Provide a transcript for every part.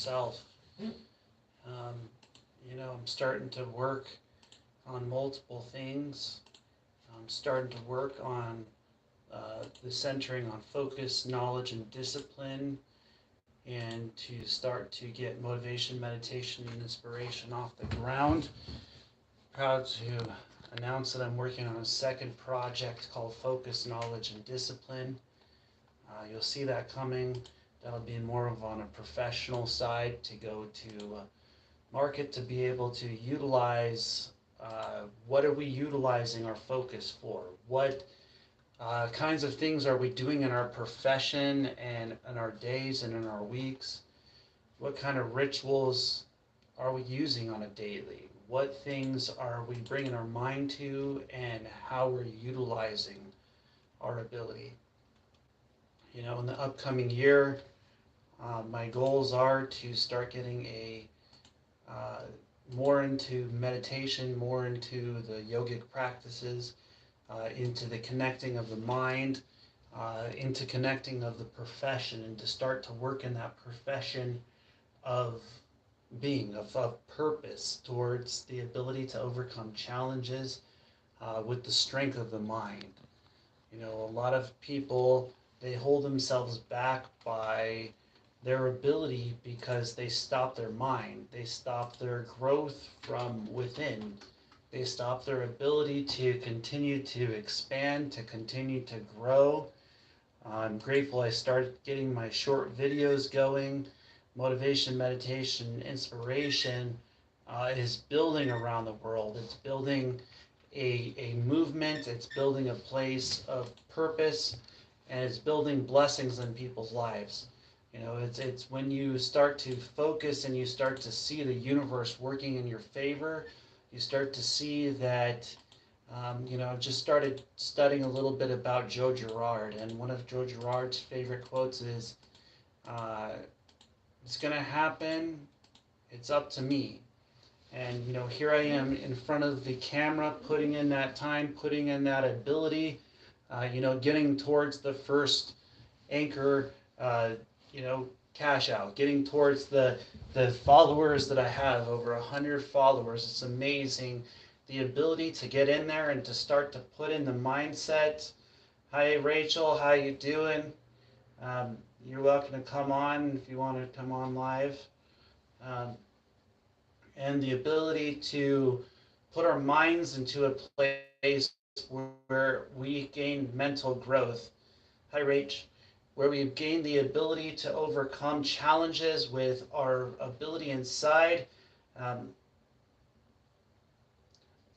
yourself. Um, I'm starting to work on multiple things. I'm starting to work on the centering on focus, knowledge, and discipline, and to start to get motivation, meditation, and inspiration off the ground. Proud to announce that I'm working on a second project called Focus, Knowledge, and Discipline. You'll see that coming. That'll be more of on a professional side to go to market to be able to utilize what are we utilizing our focus for? What kinds of things are we doing in our profession and in our days and in our weeks? What kind of rituals are we using on a daily? What things are we bringing our mind to and how we're utilizing our ability? In the upcoming year, my goals are to start getting uh, more into meditation, more into the yogic practices, into the connecting of the mind, into connecting of the profession, and to start to work in that profession of being, of purpose towards the ability to overcome challenges with the strength of the mind. A lot of people, they hold themselves back by their ability because they stop their mind. They stop their growth from within. They stop their ability to continue to expand, to continue to grow. I'm grateful I started getting my short videos going. Motivation, meditation, inspiration is building around the world. It's building a movement, it's building a place of purpose, and it's building blessings in people's lives. It's when you start to focus and you start to see the universe working in your favor, you start to see that. I've just started studying a little bit about Joe Girard, and one of Joe Girard's favorite quotes is, uh, "It's going to happen. It's up to me." And here I am in front of the camera, putting in that time, putting in that ability, getting towards the first anchor, cash out, getting towards the followers that I have, over 100 followers. It's amazing the ability to get in there and to start to put in the mindset. Hi Rachel, how you doing? You're welcome to come on if you want to come on live. Um, and the ability to put our minds into a place where we gain mental growth. Hi Rach, where we've gained the ability to overcome challenges with our ability inside. Um,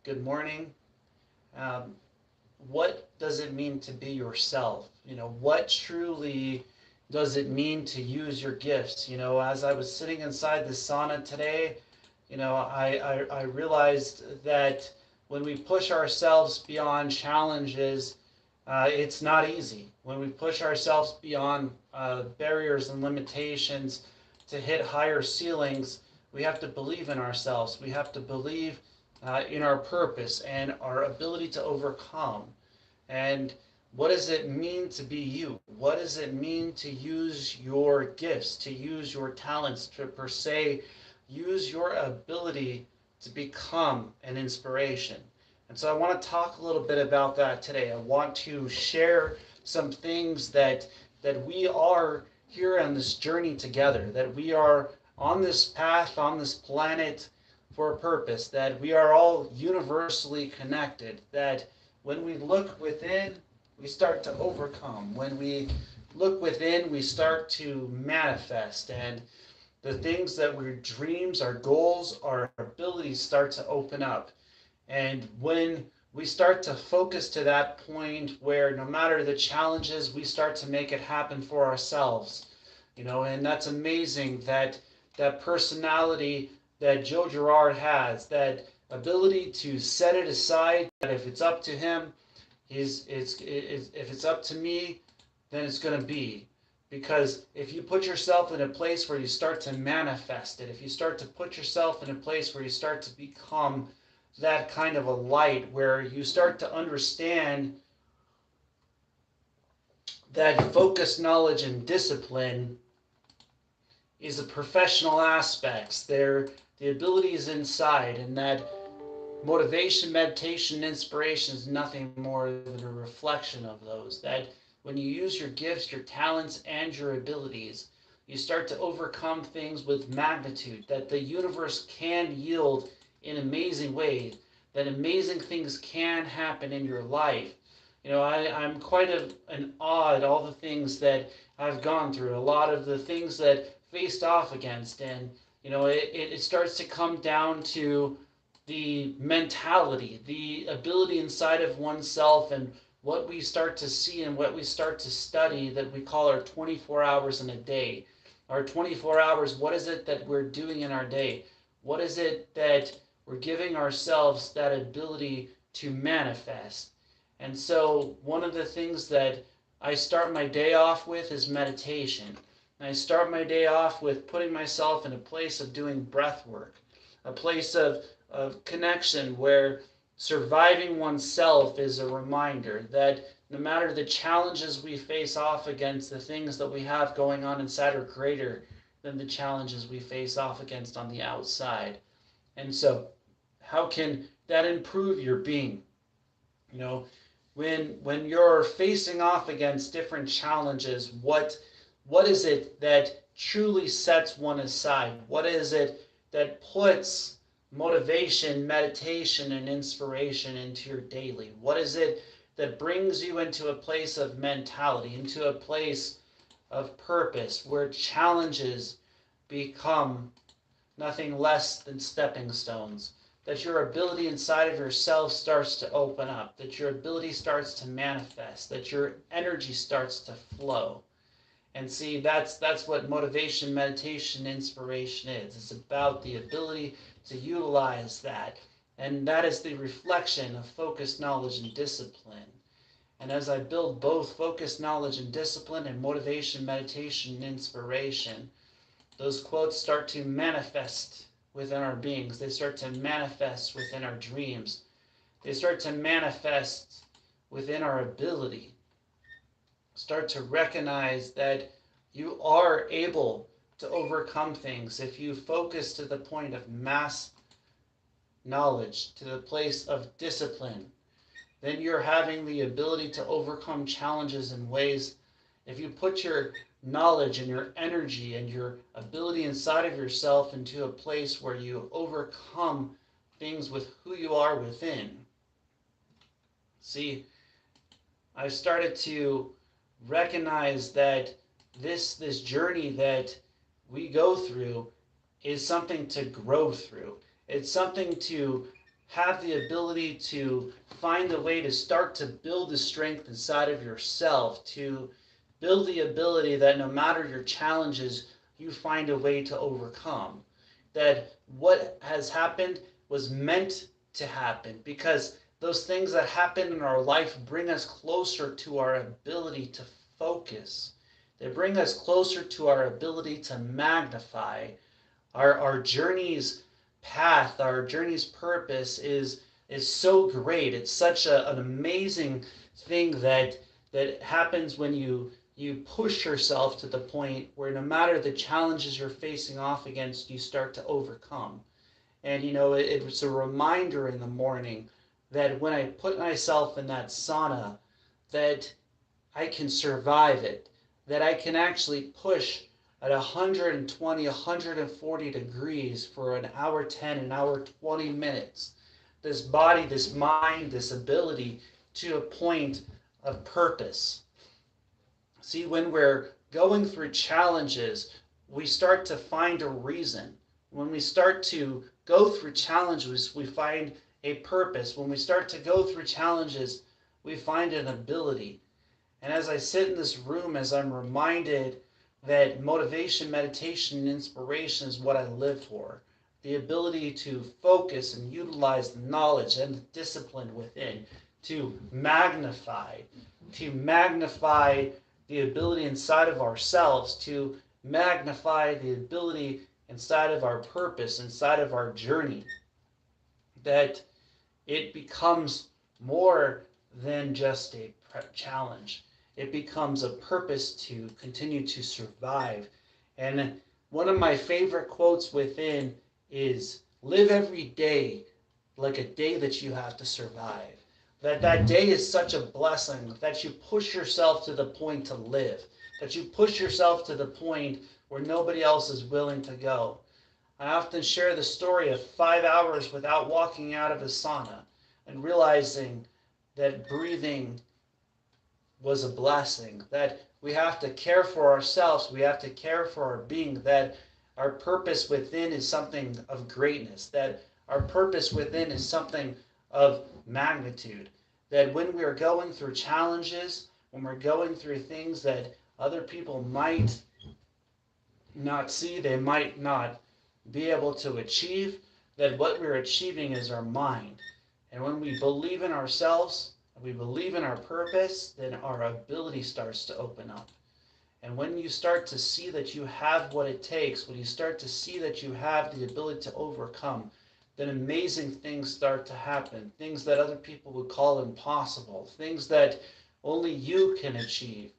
Good morning. Um, what does it mean to be yourself? What truly does it mean to use your gifts? As I was sitting inside the sauna today, I realized that when we push ourselves beyond challenges, it's not easy. When we push ourselves beyond barriers and limitations to hit higher ceilings, we have to believe in ourselves. We have to believe in our purpose and our ability to overcome. And what does it mean to be you? What does it mean to use your gifts, to use your talents, to per se use your ability to become an inspiration? And so I want to talk a little bit about that today. I want to share some things that we are here on this journey together, that we are on this path, on this planet for a purpose, that we are all universally connected, that when we look within, we start to overcome. When we look within, we start to manifest, and the things that were dreams, our goals, our abilities start to open up. And when we start to focus to that point where no matter the challenges, we start to make it happen for ourselves. And that's amazing, that personality that Joe Girard has, that ability to set it aside, that if it's up to him, if it's up to me, then it's going to be. Because if you put yourself in a place where you start to manifest it, if you start to put yourself in a place where you start to become that kind of a light, where you start to understand that focus, knowledge, and discipline is the professional aspects. They're the abilities inside, and that motivation, meditation, inspiration is nothing more than a reflection of those. That when you use your gifts, your talents, and your abilities, you start to overcome things with magnitude, that the universe can yield in amazing ways, that amazing things can happen in your life. I'm quite an awe at all the things that I've gone through, a lot of the things that faced off against, and it starts to come down to the mentality, the ability inside of oneself, and what we start to see and what we start to study that we call our 24 hours in a day. Our 24 hours, what is it that we're doing in our day? What is it that we're giving ourselves that ability to manifest? And so, one of the things that I start my day off with is meditation. And I start my day off with putting myself in a place of doing breath work, a place of connection where surviving oneself is a reminder that no matter the challenges we face off against, the things that we have going on inside are greater than the challenges we face off against on the outside. And so, how can that improve your being? You know, when you're facing off against different challenges, what is it that truly sets one aside? What is it that puts motivation, meditation, and inspiration into your daily? What is it that brings you into a place of mentality, into a place of purpose, where challenges become nothing less than stepping stones? That your ability inside of yourself starts to open up, that your ability starts to manifest, that your energy starts to flow. And see, that's what motivation, meditation, inspiration is. It's about the ability to utilize that. And that is the reflection of focused knowledge and discipline. And as I build both focused knowledge and discipline and motivation, meditation, and inspiration, those quotes start to manifest within our beings. They start to manifest within our dreams. They start to manifest within our ability. Start to recognize that you are able to overcome things if you focus to the point of mass knowledge, to the place of discipline. Then you're having the ability to overcome challenges in ways. If you put your knowledge and your energy and your ability inside of yourself into a place where you overcome things with who you are within. See, I've started to recognize that this journey that we go through is something to grow through. It's something to have the ability to find a way to start to build the strength inside of yourself, to build the ability that no matter your challenges, you find a way to overcome. That what has happened was meant to happen, because those things that happen in our life bring us closer to our ability to focus. They bring us closer to our ability to magnify. Our journey's path, our journey's purpose is so great. It's such an amazing thing that happens when you push yourself to the point where no matter the challenges you're facing off against, you start to overcome. And it was a reminder in the morning that when I put myself in that sauna, that I can survive it, that I can actually push at 120, 140 degrees for an hour 10, an hour 20 minutes. This body, this mind, this ability to a point of purpose. See, when we're going through challenges, we start to find a reason. When we start to go through challenges, we find a purpose. When we start to go through challenges, we find an ability. And as I sit in this room, as I'm reminded that motivation, meditation, and inspiration is what I live for, the ability to focus and utilize the knowledge and the discipline within, to magnify the ability inside of ourselves, to magnify the ability inside of our purpose, inside of our journey, that it becomes more than just a challenge. It becomes a purpose to continue to survive. And one of my favorite quotes within is live every day like a day that you have to survive. That day is such a blessing that you push yourself to the point to live, that you push yourself to the point where nobody else is willing to go. I often share the story of 5 hours without walking out of a sauna and realizing that breathing was a blessing, that we have to care for ourselves, we have to care for our being, that our purpose within is something of greatness, that our purpose within is something of magnitude, that when we are going through challenges, when we're going through things that other people might not see, they might not be able to achieve, that what we're achieving is our mind. And when we believe in ourselves, we believe in our purpose, then our ability starts to open up. And when you start to see that you have what it takes, when you start to see that you have the ability to overcome, then amazing things start to happen. Things that other people would call impossible, things that only you can achieve.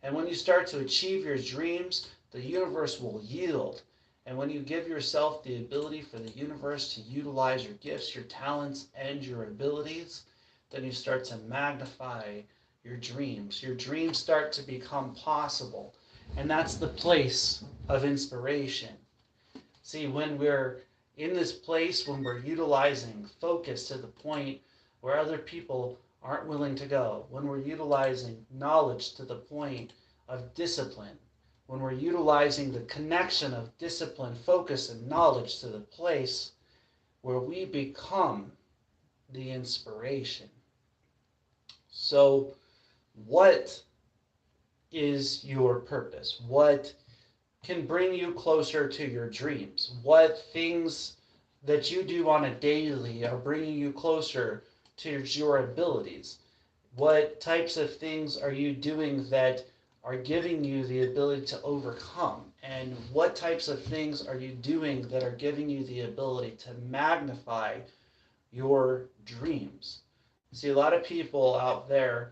And when you start to achieve your dreams, the universe will yield. And when you give yourself the ability for the universe to utilize your gifts, your talents, and your abilities, then you start to magnify your dreams. Your dreams start to become possible. And that's the place of inspiration. See, when we're in this place, when we're utilizing focus to the point where other people aren't willing to go, when we're utilizing knowledge to the point of discipline, when we're utilizing the connection of discipline, focus, and knowledge to the place where we become the inspiration. So, what is your purpose? What can bring you closer to your dreams? What things that you do on a daily are bringing you closer to your abilities? What types of things are you doing that are giving you the ability to overcome? And what types of things are you doing that are giving you the ability to magnify your dreams? See, a lot of people out there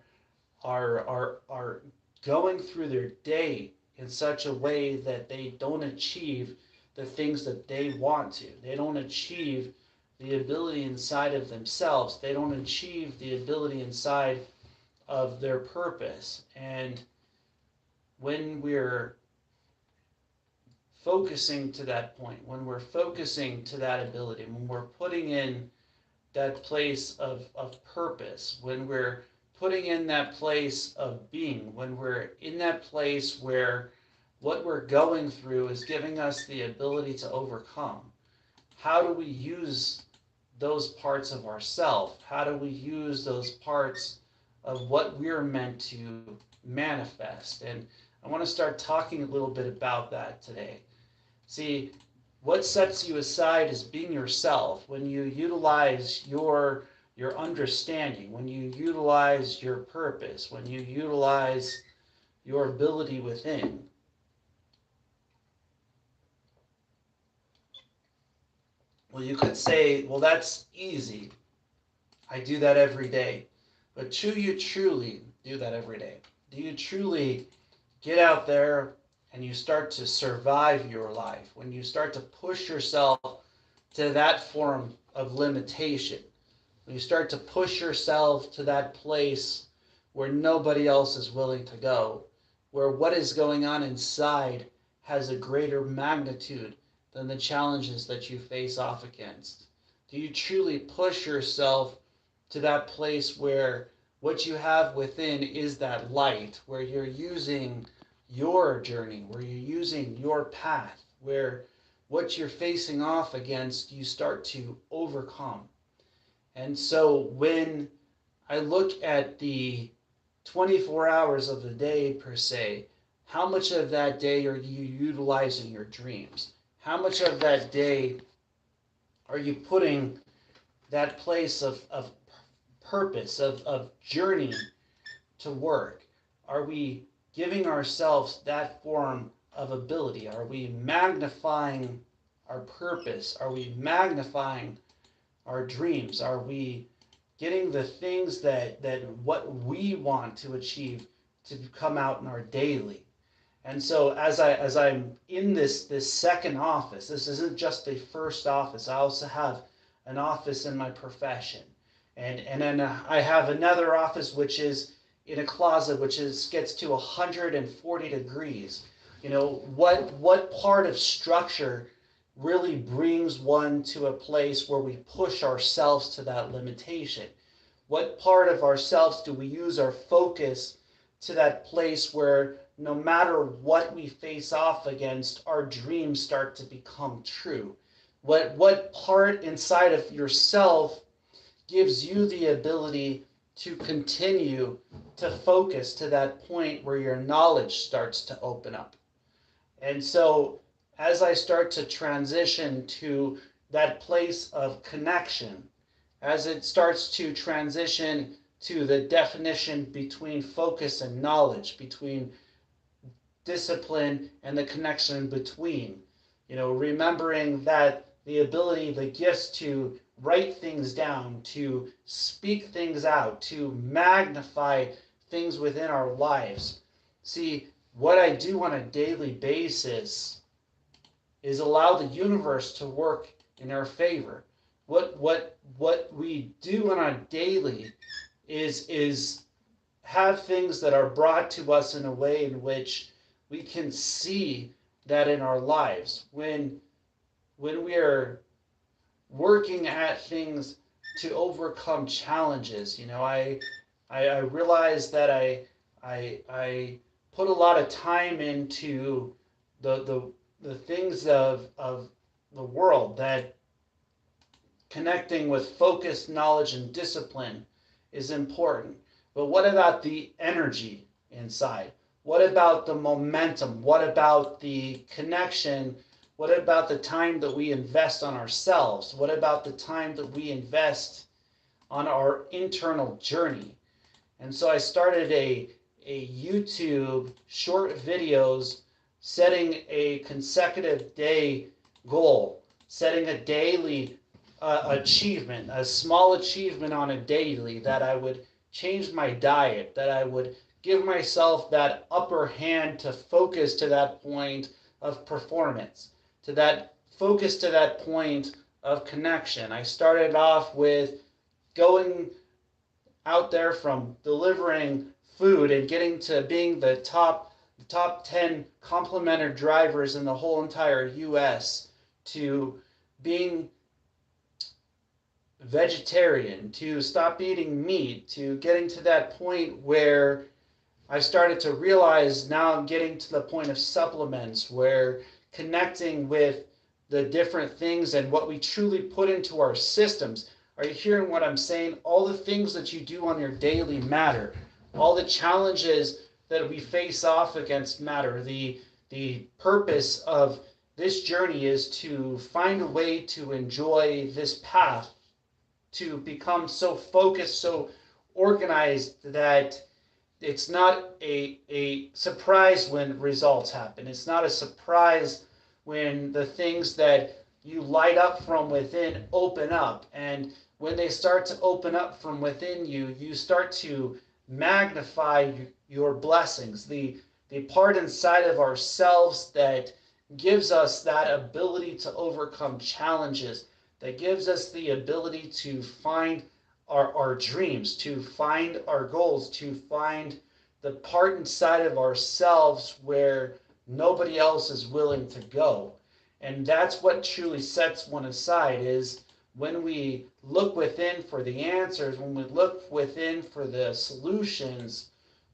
are going through their day in such a way that they don't achieve the things that they want to. They don't achieve the ability inside of themselves. They don't achieve the ability inside of their purpose. And when we're focusing to that point, when we're focusing to that ability, when we're putting in that place of purpose, when we're putting in that place of being, when we're in that place where what we're going through is giving us the ability to overcome, how do we use those parts of ourself? How do we use those parts of what we're meant to manifest? And I want to start talking a little bit about that today. See, what sets you aside is being yourself. When you utilize your understanding, when you utilize your purpose, when you utilize your ability within. Well, you could say, well, that's easy. I do that every day. But do you truly do that every day? Do you truly get out there and you start to survive your life? When you start to push yourself to that form of limitation, when you start to push yourself to that place where nobody else is willing to go, where what is going on inside has a greater magnitude than the challenges that you face off against? Do you truly push yourself to that place where what you have within is that light, where you're using your journey, where you're using your path, where what you're facing off against you start to overcome? And so when I look at the 24 hours of the day per se, how much of that day are you utilizing your dreams? How much of that day are you putting that place of purpose, of journey to work? Are we giving ourselves that form of ability? Are we magnifying our purpose? Are we magnifying our dreams? Are we getting the things that what we want to achieve to come out in our daily? And so as I'm in this second office, this isn't just a first office. I also have an office in my profession, and then I have another office which is in a closet which is gets to 140 degrees. You know, what part of structure really brings one to a place where we push ourselves to that limitation? What part of ourselves do we use our focus to that place where no matter what we face off against, our dreams start to become true? What part inside of yourself gives you the ability to continue to focus to that point where your knowledge starts to open up? And so as I start to transition to that place of connection, as it starts to transition to the definition between focus and knowledge, between discipline and the connection between, you know, remembering that the ability, the gifts to write things down, to speak things out, to magnify things within our lives. See, what I do on a daily basis is allow the universe to work in our favor. What we do on a daily is have things that are brought to us in a way in which we can see that in our lives. When we are working at things to overcome challenges, you know, I realize that I put a lot of time into the things of the world, that connecting with focus, knowledge, and discipline is important. But what about the energy inside? What about the momentum? What about the connection? What about the time that we invest on ourselves? What about the time that we invest on our internal journey? And so I started a YouTube short videos, setting a consecutive day goal, setting a daily achievement, a small achievement on a daily, that I would change my diet, that I would give myself that upper hand to focus to that point of performance, to that focus to that point of connection. I started off with going out there from delivering food and getting to being the top 10 complimented drivers in the whole entire US, to being vegetarian, to stop eating meat, to getting to that point where I started to realize now I'm getting to the point of supplements, where connecting with the different things and what we truly put into our systems. Are you hearing what I'm saying? All the things that you do on your daily matter. All the challenges that we face off against matter. The purpose of this journey is to find a way to enjoy this path, to become so focused, so organized that it's not a surprise when results happen. It's not a surprise when the things that you light up from within open up. And when they start to open up from within you, you start to magnify your blessings, the part inside of ourselves that gives us that ability to overcome challenges, that gives us the ability to find our dreams, to find our goals, to find the part inside of ourselves where nobody else is willing to go. And that's what truly sets one aside, is when we look within for the answers, when we look within for the solutions.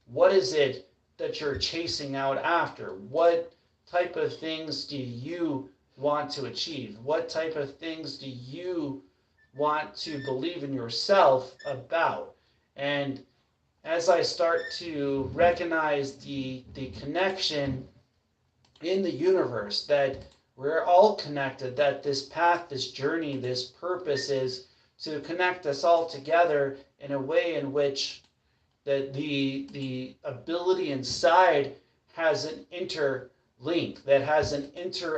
What is it that you're chasing out after? What type of things do you want to achieve? What type of things do you want to believe in yourself about? And as I start to recognize the connection in the universe, that we're all connected, that this path, this journey, this purpose is to connect us all together in a way in which that the ability inside has an interlink, that has an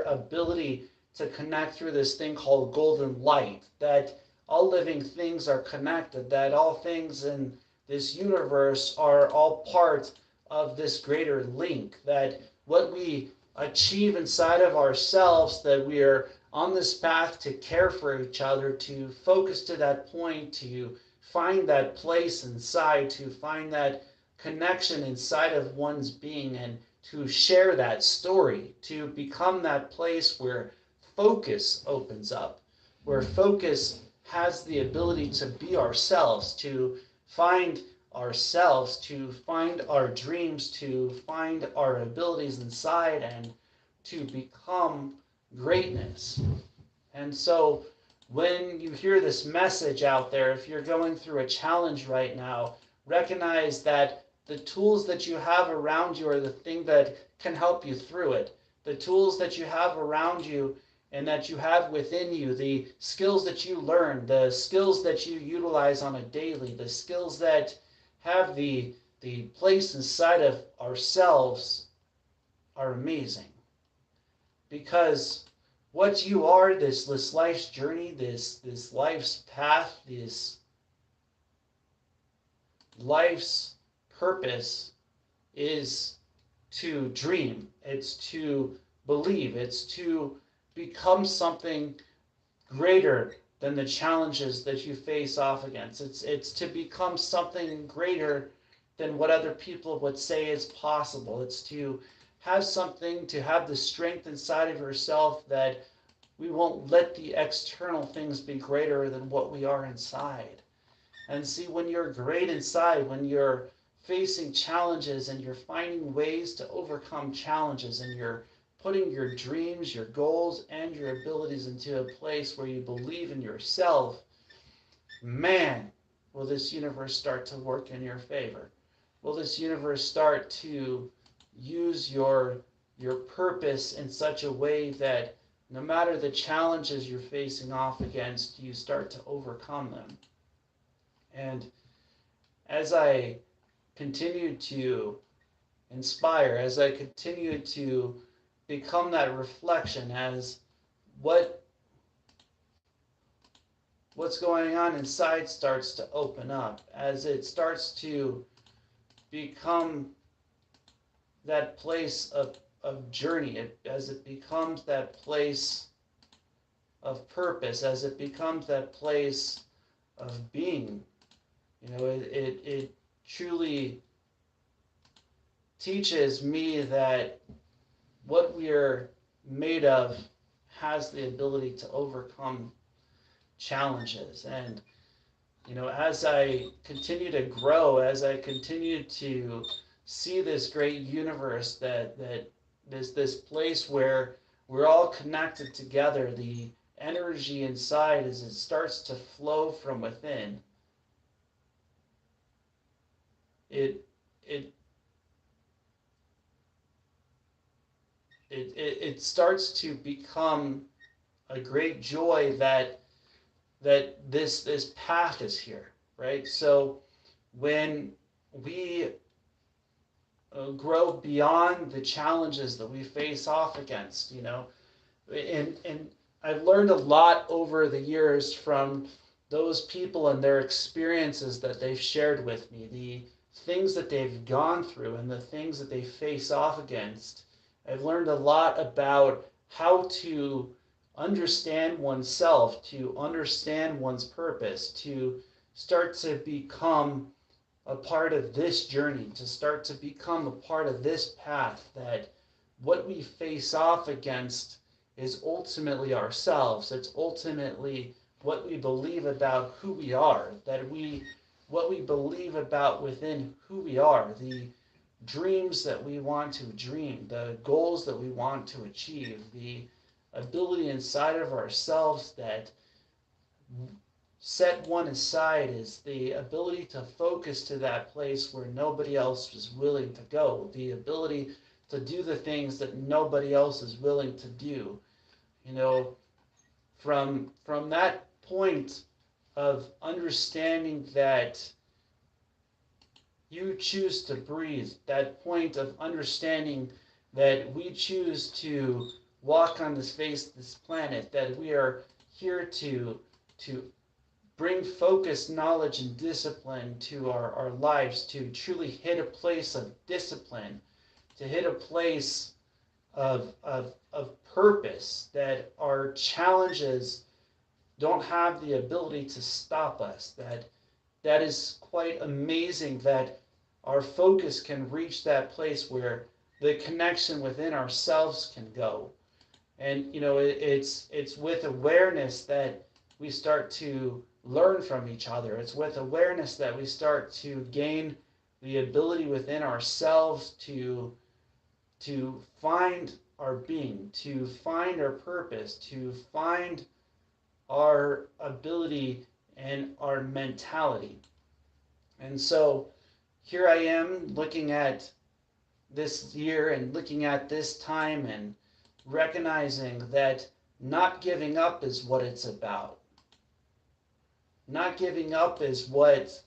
ability to connect through this thing called golden light, that all living things are connected, that all things in this universe are all part of this greater link, that what we achieve inside of ourselves, that we are on this path to care for each other, to focus to that point, to find that place inside, to find that connection inside of one's being, and to share that story, to become that place where focus opens up, where focus has the ability to be ourselves, to find ourselves, to find our dreams, to find our abilities inside, and to become greatness. And so when you hear this message out there, if you're going through a challenge right now, recognize that the tools that you have around you are the thing that can help you through it. The tools that you have around you and that you have within you, the skills that you learn, the skills that you utilize on a daily, the skills that have the place inside of ourselves are amazing. Because what you are, this life's journey, this life's path, this life's purpose is to dream. It's to believe. It's to become something greater than the challenges that you face off against. It's to become something greater than what other people would say is possible. It's to have something, to have the strength inside of yourself that we won't let the external things be greater than what we are inside. And see, when you're great inside, when you're facing challenges and you're finding ways to overcome challenges, and you're putting your dreams, your goals, and your abilities into a place where you believe in yourself, man, will this universe start to work in your favor? Will this universe start to use your purpose in such a way that no matter the challenges you're facing off against, you start to overcome them? And as I continue to inspire, as I continue to become that reflection, as what's going on inside starts to open up, as it starts to become that place of journey, as it becomes that place of purpose, as it becomes that place of being, it truly teaches me that what we are made of has the ability to overcome challenges. And as I continue to grow, as I continue to see this great universe, that this place where we're all connected together, the energy inside, as it starts to flow from within, it it it starts to become a great joy that this path is here, right? So when we grow beyond the challenges that we face off against, and I've learned a lot over the years from those people and their experiences that they've shared with me, the things that they've gone through and the things that they face off against. I've learned a lot about how to understand oneself, to understand one's purpose, to start to become a part of this journey, to start to become a part of this path, that what we face off against is ultimately ourselves. It's ultimately what we believe about who we are, what we believe about within who we are, the dreams that we want to dream, the goals that we want to achieve, the ability inside of ourselves that set one aside is the ability to focus to that place where nobody else is willing to go, the ability to do the things that nobody else is willing to do. From that point of understanding that you choose to breathe, that point of understanding that we choose to walk on this face of this planet, that we are here to bring focus, knowledge, and discipline to our lives, to truly hit a place of discipline, to hit a place of purpose, that our challenges don't have the ability to stop us, that is quite amazing, that our focus can reach that place where the connection within ourselves can go. And it's with awareness that we start to learn from each other. It's with awareness that we start to gain the ability within ourselves to find our being, to find our purpose, to find our ability and our mentality. And so here I am looking at this year and looking at this time and recognizing that not giving up is what it's about. Not giving up is what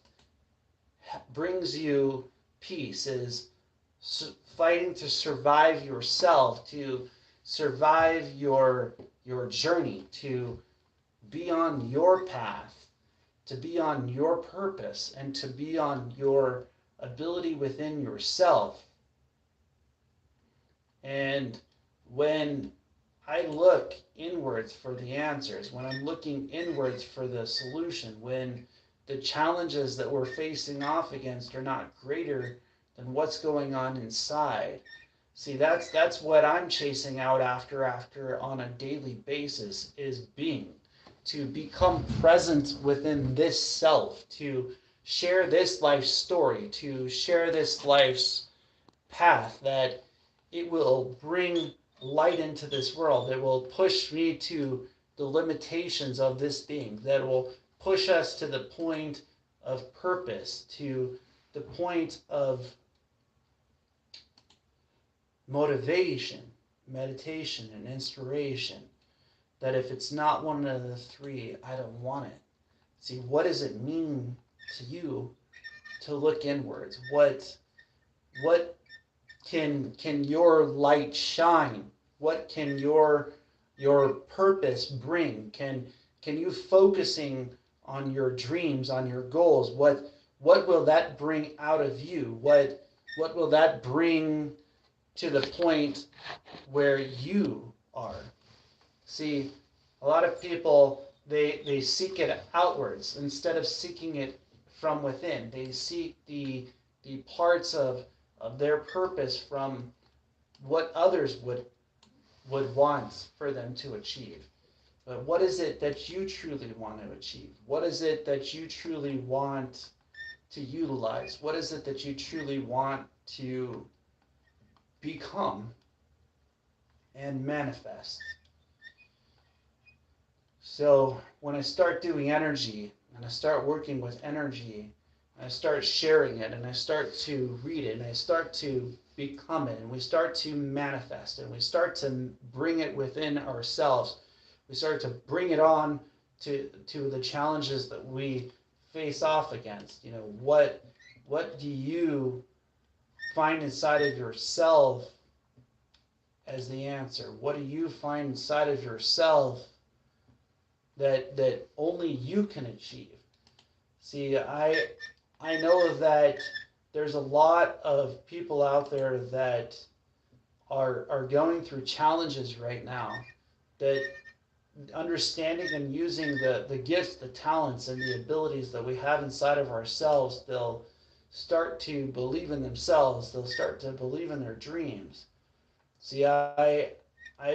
brings you peace, is fighting to survive yourself, to survive your journey, to be on your path, to be on your purpose, and to be on your ability within yourself. And when I look inwards for the answers, when I'm looking inwards for the solution, when the challenges that we're facing off against are not greater than what's going on inside. See, that's what I'm chasing out after on a daily basis, is being, to become present within this self, to share this life story, to share this life's path, that it will bring light into this world, that will push me to the limitations of this being, that will push us to the point of purpose, to the point of motivation, meditation, and inspiration. That if it's not one of the three, I don't want it. See, what does it mean to you to look inwards? What can your light shine? What can your purpose bring? Can you focusing on your dreams, on your goals? What will that bring out of you? What will that bring to the point where you are? See, a lot of people, they seek it outwards instead of seeking it from within. They seek the parts of their purpose from what others would want for them to achieve. But what is it that you truly want to achieve? What is it that you truly want to utilize? What is it that you truly want to become and manifest? So when I start doing energy, and I start working with energy, and I start sharing it, and I start to read it, and I start to become it, and we start to manifest it, and we start to bring it within ourselves, we start to bring it on to the challenges that we face off against. What do you find inside of yourself as the answer? What do you find inside of yourself that only you can achieve? See, I know that there's a lot of people out there that are going through challenges right now, that understanding and using the gifts, the talents, and the abilities that we have inside of ourselves, they'll start to believe in themselves. They'll start to believe in their dreams. See, I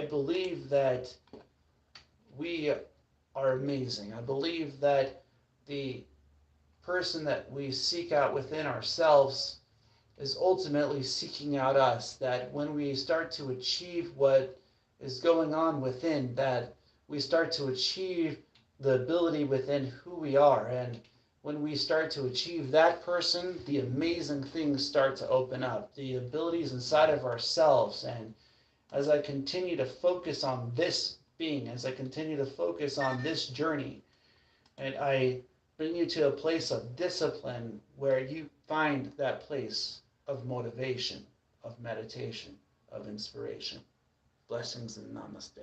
believe that we are amazing. I believe that the person that we seek out within ourselves is ultimately seeking out us. That when we start to achieve what is going on within, that we start to achieve the ability within who we are. And when we start to achieve that person, the amazing things start to open up, the abilities inside of ourselves. And as I continue to focus on this being, as I continue to focus on this journey, and I bring you to a place of discipline where you find that place of motivation, of meditation, of inspiration. Blessings and namaste.